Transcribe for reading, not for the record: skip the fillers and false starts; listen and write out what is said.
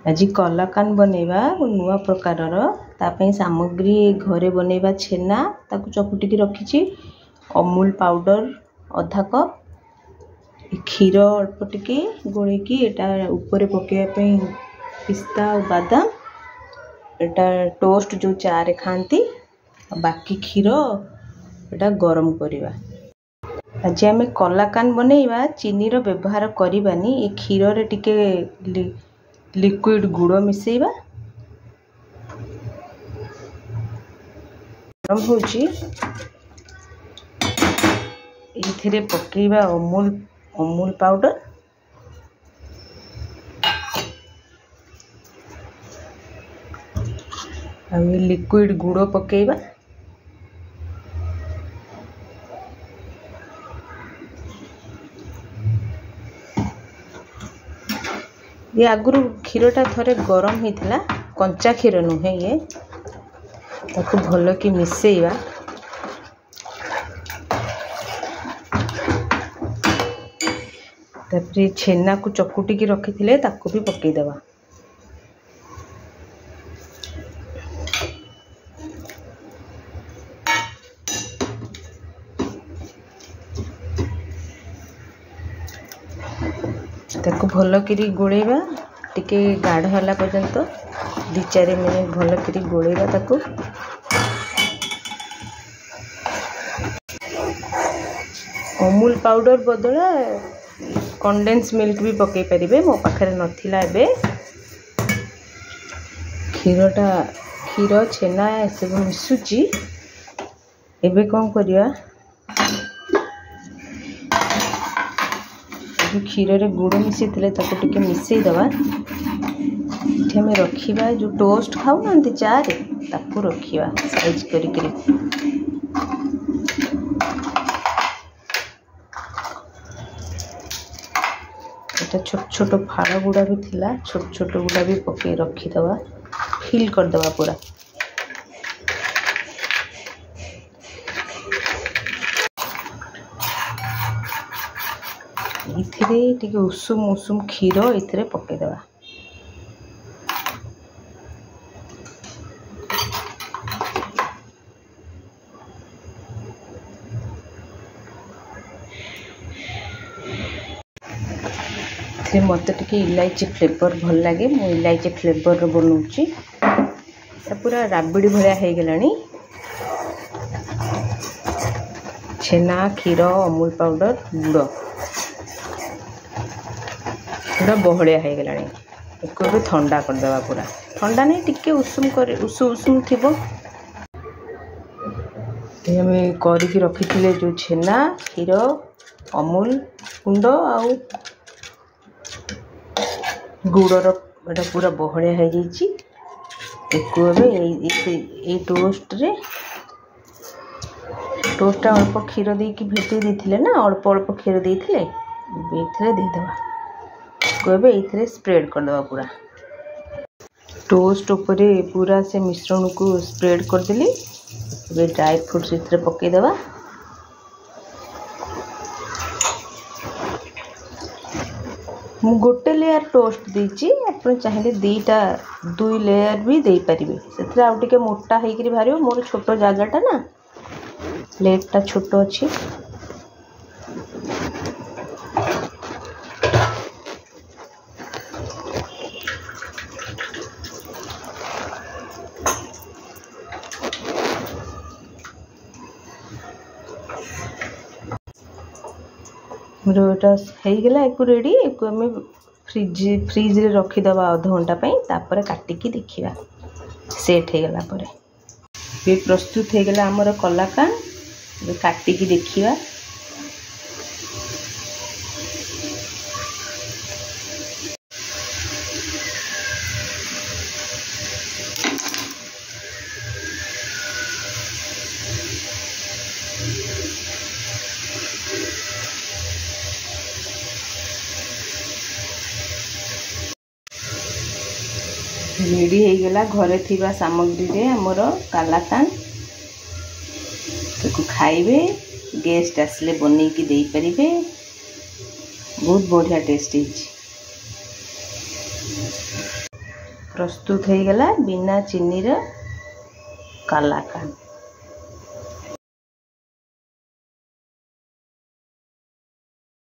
आज कलाकान बनैबा नुआ प्रकारर तापई सामग्री घरे बनैबा छेना ताकू चकुटिकी रखी अमूल पाउडर आधा कप क्षीर अल्प टिके गोलेकी एटा ऊपर पकेबा पिस्ता और बादाम एटा टोस्ट जो चा रे खाती बाकी क्षीर एटा गरम करवा। आज आम कलाकान बनैबा चीनी रो व्यवहार करवानी ए क्षीर रे टिके लिक्विड गुड़ मिसेबा गरम होची इथिरे पकेबा अमूल पाउडर आ लिक्विड गुड़ पकेबा ये आगुरु क्षीरटा थरे गरम होता कंचा क्षीर नुहे ये ताकू भल कि मिसेबा तापरे छेना को चकुटिकी रखी ताकू भी पकईदेवा। ताकू भल करी गोलेबा टिके गाढ़ होला पर्यंत 2-4 मिनट भल करी गोलेबा ताकू अमूल पाउडर बदला कंडेंस मिल्क भी पकई पारे मो पाखे नथिला एबे क्षीर छेना सब मिसुची एबे कौन करिया जो क्षीर रे गुड़ मिसी टे मिसई दवा आम रखा जो टोस्ट खाऊ ना चा रे ताकू रखा साइज करी छोट छोट फाड़ गुड़ा भी थिला छोट छोट गुड़ा भी पके रखीदवा फिल करदवा पूरा इथिरे टिके उषुम उषुम क्षीर इथिरे पकेदेवा। मत टिके इलायची फ्लेवर भल लगे मु इलायची फ्लेवर बनाऊँगी पूरा राबिड़ी भाया हो गलानी छेना क्षीर अमूल पाउडर गुड़ पूरा बहलिया हो गलानी एक ठंडा करदेवा पूरा ठंडा नहीं टिके उषुम थी करके रखी जो छेना क्षीर अमूल गुंड आउ गुड़र एटा पूरा बहलिया हो जाइए टोस्टा अल्प क्षीर देकी भेटी देते ना अल्प अल्प क्षीर देते देदेवा ये स्प्रेड करदे पूरा टोस्ट उपरे पूरा से मिश्रण को स्प्रेड करदेली ड्राई फ्रूट्स इतने पकईदेवा मु गोटे लेयर टोस्ट देची आप चाहिए 2 लेयर भी दे पारिबे से आउ टिके मोटा होकर बाहर मोर छोट जगटा ना प्लेटा छोट अच्छी मोटा होगला एक रेडी एक फ्रिज रे रखीदवा आधा घंटा तापर काटिकी देखा सेट होगला पर ये प्रस्तुत होगला आमर कलाकान काटिकी देखा रेडी होगला घरे थिबा सामग्री रे हमर कालाकान तो खाइबे गेस्ट आसले बनै की दे परिबे बहुत बढ़िया टेस्ट है। प्रस्तुत हो गला बिना चीनी रे कालाकांद।